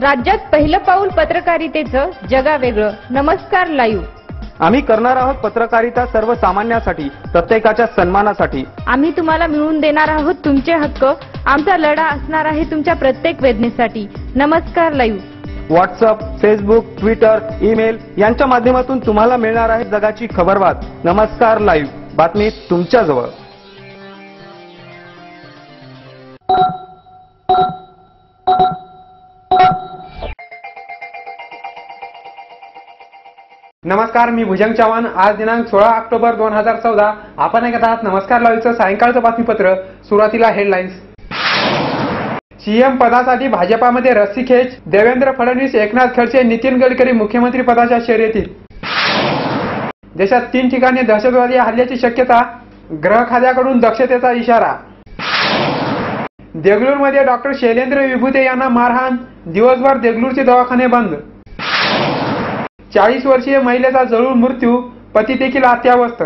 राज्यात पहिलं पाऊल पत्रकारितेचं जगावेगळं. नमस्कार लाईव्ह. आम्ही करणार आहोत पत्रकारिता सर्वसामान्यांसाठी, प्रत्येकाच्या सन्मानासाठी. आम्ही तुम्हाला मिळवून देणार आहोत तुमचे हक्क. आमचा लढा असणार आहे तुमच्या प्रत्येक वेदनेसाठी. नमस्कार live. WhatsApp, Facebook, Twitter, email यांच्या माध्यमातून तुम्हाला मिळणार आहे जगाची खबरबात. नमस्कार लाईव्ह, बातमी तुमच्या जवळ. नमस्कार, मी भुजंग चव्हाण. आज दिनांक 16 ऑक्टोबर 2014. आपण ऐकत आहात नमस्कार लाईव्हचं सायंकाळचं बातमीपत्र. सुरुवातीला हेडलाईन्स. सीएम पदासाठी भाजपामध्ये रस्सीखेच. देवेंद्र फडणवीस, एकनाथ खडसे, नितीन गडकरी मुख्यमंत्री पदाच्या शर्यतीत. देशात 3 ठिकाणी दहशतवादी हल्ल्याची शक्यता. गृह खात्याकडून दक्षतेचा इशारा. देगलूरमध्ये डॉक्टर शैलेंद्र विभूते यांना मारहाण. दिवसभर देगलूरचे दवाखाने बंद. 40 वर्षीय महिलेचा जळून मृत्यू, पती देखील अत्यावस्थ.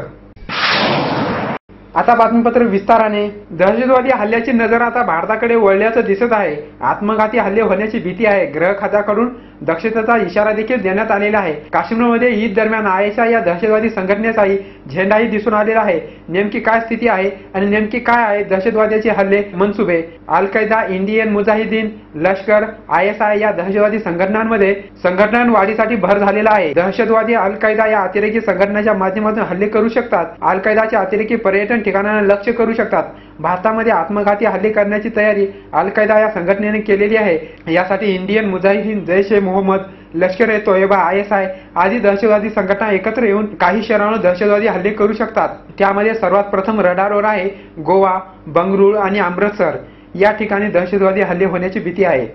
आता बातमीपत्र विस्ताराने. दहशतवादी हल्ल्याची नजर आता भारताकडे वळल्याचं दिसत आहे. आत्मघाती हल्ले होण्याची भीती आहे. गृह खात्याकडून दक्षतेचा इशारा देखील देण्यात आलेला आहे. काश्मीरमध्ये ईद दरम्यान आयएसआय या दहशतवादी संघटनेचाही झेंडाही दिसून आलेला आहे. नेमकी काय स्थिती आहे आणि नेमकी काय आहे दहशतवाद्याचे हल्ले मनसुबे? अल कायदा, इंडियन मुजाहिदीन, लष्कर, आयएसआय या दहशतवादी संघटनांमध्ये संघटनावाढीसाठी भर झालेला आहे. दहशतवादी अल कायदा या अतिरेकी संघटनेच्या माध्यमातून हल्ले करू शकतात. अल कायदाचे अतिरेकी पर्यटन ठिकाणांना लक्ष्य करू शकतात. भारतामध्ये आत्मघाती हल्ले करण्याची तयारी अल कायदा या संघटनेने केलेली आहे. यासाठी इंडियन मुजाहिदीन, जैश ए मोहम्मद, लष्कर ए तोयबा, आयएसआय आदी दहशतवादी संघटना एकत्र येऊन काही शहरांवर दहशतवादी हल्ले करू शकतात. त्यामध्ये सर्वात प्रथम रडारवर आहे गोवा, बंगळुरू आणि अमृतसर या ठिकाणी दहशतवादी हल्ले होण्याची भीती आहे.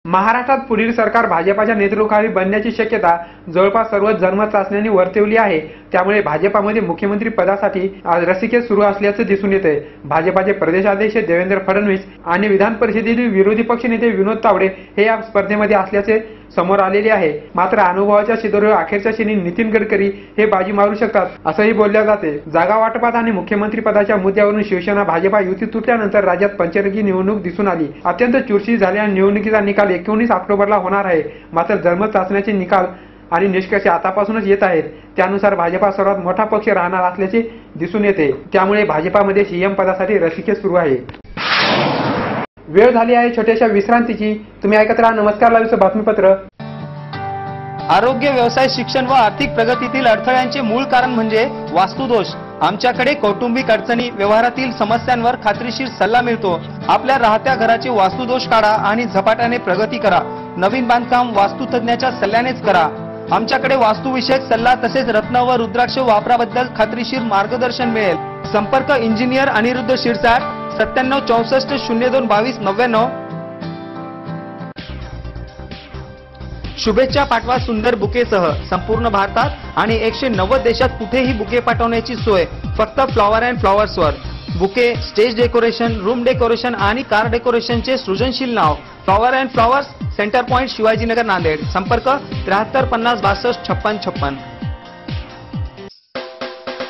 महाराष्ट्रात पुढील सरकार भाजपाच्या नेतृत्वाखाली बनण्याची शक्यता जवळपास सर्व जनमत चाचण्यांनी वर्तवली आहे. त्यामुळे भाजपामध्ये मुख्यमंत्री पदासाठी आज रस्सीखेच सुरू असल्याचं दिसून येते. भाजपाचे प्रदेशाध्यक्ष देवेंद्र फडणवीस आणि विधान परिषदेतील विरोधी पक्षनेते विनोद तावडे हे या स्पर्धेमध्ये असल्याचे समोर आलेले आहे. मात्र अनुभवाच्या शिदोरीवर अखेरच्या क्षणी नितीन गडकरी हे बाजी मारू शकतात असंही बोलले जाते. जागा वाटपात आणि मुख्यमंत्री पदाच्या मुद्द्यावरून शिवसेना भाजपा युती तुटल्यानंतर राज्यात पंचरंगी निवडणूक दिसून आली. अत्यंत चुरशी झालेल्या निवडणुकीचा निकाल 19 ऑक्टोबरला होणार आहे. मात्र जनमत चाचण्याचे निकाल आणि निष्कर्ष आतापासूनच येत आहेत. त्यानुसार भाजपा सर्वात मोठा पक्ष राहणार असल्याचे दिसून येते. त्यामुळे भाजपामध्ये सीएम पदासाठी रस्सीखेच सुरू आहे. वेळ झाली आहे छोट्याशा विश्रांतीची. तुम्ही ऐकत राहा नमस्कार लाईव्हचं बातमीपत्र. आरोग्य, व्यवसाय, शिक्षण व आर्थिक प्रगतीतील अडथळ्यांचे मूळ कारण म्हणजे वास्तुदोष. आमच्याकडे कौटुंबिक अडचणी, व्यवहारातील समस्यांवर खात्रीशीर सल्ला मिळतो. आपल्या राहत्या घराचे वास्तुदोष काढा आणि झपाट्याने प्रगती करा. नवीन बांधकाम वास्तुतज्ञाच्या सल्ल्यानेच करा. आमच्याकडे वास्तुविषयक सल्ला तसेच रत्न व रुद्राक्ष वापराबद्दल खात्रीशीर मार्गदर्शन मिळेल. संपर्क इंजिनियर अनिरुद्ध शिरसाट, 97 64 02 22 99. शुभेच्छा पाठवा सुंदर बुकेसह. संपूर्ण भारतात आणि 190 देशात कुठेही बुके पाठवण्याची सोय फक्त फ्लॉवर अँड फ्लॉवर्सवर. Bouquet, stage decoration, room decoration आणि कार डेकोरेशनचे सृजनशील नाव flower and flowers, center point, Shivajinagar, Nanded. संपर्क 73 50 62 56 56.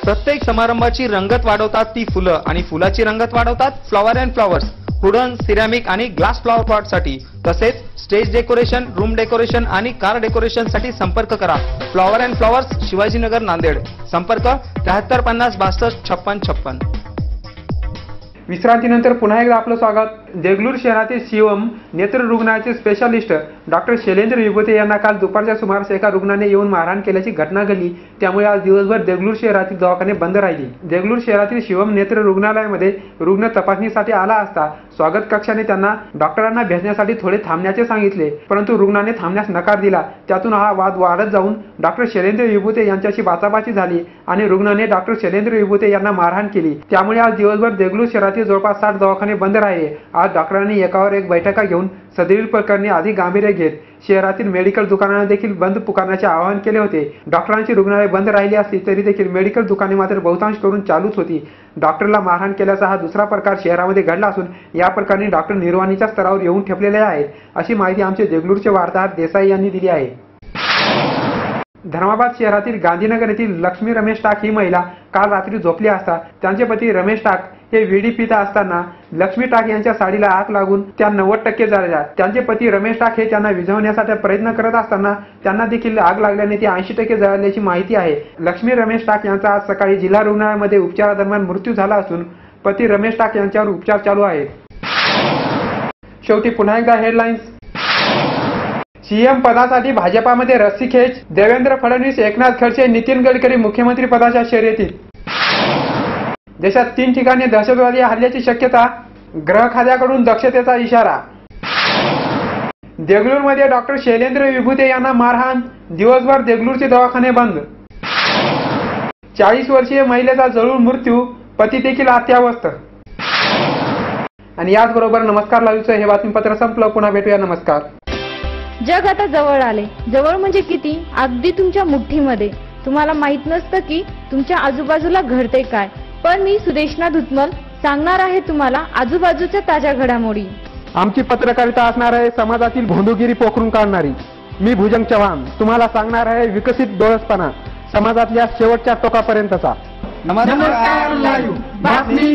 प्रत्येक समारंभाची रंगत वाढवतात ती फुलं आणि फुलाची रंगत वाढवतात flower and flowers. Wooden, ceramic आणि ग्लास फ्लॉवर पॉट साठी तसेच स्टेज डेकोरेशन, रूम डेकोरेशन आणि कार डेकोरेशन साठी संपर्क करा. Flower and flowers, Shivajinagar, Nanded. संपर्क 73 50 62 56 56. विश्रांतीनंतर पुन्हा एकदा आपलं स्वागत. देगलूर शहरातील शिवम नेत्र रुग्णालयाचे स्पेशालिस्ट डॉक्टर शैलेंद्र विभूते यांना काल दुपारच्या सुमारास एका रुग्णाने येऊन मारहाण केल्याची घटना घडली. त्यामुळे आज दिवसभर देगलूर शहरातील दवाखाने बंद राहिले. देगलूर शहरातील शिवम नेत्र रुग्णालयामध्ये रुग्ण तपासणीसाठी आला असता स्वागत कक्षाने त्यांना डॉक्टरांना भेटण्यासाठी थोडे थांबण्याचे सांगितले, परंतु रुग्णाने थांबण्यास नकार दिला. त्यातून हा वाद वाढत जाऊन डॉक्टर शैलेंद्र विभूते यांच्याशी बाचाबाची झाली आणि रुग्णाने डॉक्टर शैलेंद्र विभूते यांना मारहाण केली. त्यामुळे आज दिवसभर देगलूर शहरातील जवळपास 60 दवाखाने बंद राहिले. आज डॉक्टरांनी एकावर एक बैठका घेऊन सदरील प्रकरणी अधिक गांभीर्य घेत शहरातील मेडिकल दुकानांना देखील बंद पुकारण्याचे आवाहन केले होते. डॉक्टरांची रुग्णालय बंद राहिली असली तरी देखील मेडिकल दुकाने मात्र बहुतांश करून चालूच होती. डॉक्टरला मारहाण केल्याचा हा दुसरा प्रकार शहरामध्ये घडला असून या प्रकरणी डॉक्टर निर्वाणीच्या स्तरावर येऊन ठेपलेले आहेत, अशी माहिती आमचे देगलूरचे वार्ताहर देसाई यांनी दिली आहे. धर्माबाद शहरातील गांधीनगर येथील लक्ष्मी रमेश टाक ही महिला काल रात्री झोपली असता त्यांचे पती रमेश टाक हे विडी पिता असताना लक्ष्मी टाक यांच्या साडीला आग लागून त्या 90% जळल्या. त्यांचे पती रमेश टाक हे त्यांना विझवण्यासाठी प्रयत्न करत असताना त्यांना देखील आग लागल्याने ते 80% जळाल्याची माहिती आहे. लक्ष्मी रमेश टाक यांचा आज सकाळी जिल्हा रुग्णालयामध्ये उपचारादरम्यान मृत्यू झाला असून पती रमेश टाक यांच्यावर उपचार चालू आहेत. शेवटी पुन्हा एकदा हेडलाईन्स. सीएम पदासाठी भाजपामध्ये रस्सीखेच. देवेंद्र फडणवीस, एकनाथ खडसे, नितीन गडकरी मुख्यमंत्री पदाच्या शर्यतीत. देशात 3 ठिकाणी दहशतवादी हल्ल्याची शक्यता. गृह खात्याकडून दक्षतेचा इशारा. देगलूरमध्ये डॉक्टर शैलेंद्र विभूते यांना मारहाण. दिवसभर देगलूरचे दवाखाने बंद. 40 वर्षीय महिलेचा जळून मृत्यू. पती देखील अत्यावस्थ. आणि याचबरोबर नमस्कार लाईव्हचं हे बातमीपत्र संपलं. पुन्हा भेटूया. नमस्कार. जग आता जवळ आले. जवळ म्हणजे किती? अगदी तुमच्या मुठ्ठीमध्ये. तुम्हाला माहित नसतं की तुमच्या आजूबाजूला घडते काय, पण मी सुदेशना धुतमल सांगणार आहे तुम्हाला आजूबाजूच्या ताज्या घडामोडी. आमची पत्रकारिता असणार आहे समाजातील भोंदूगिरी पोखरून काढणारी. मी भुजंग चव्हाण तुम्हाला सांगणार आहे विकसित डोळसपणा समाजातल्या शेवटच्या टोकापर्यंतचा. नमस्कार लाईव्ह बातमी.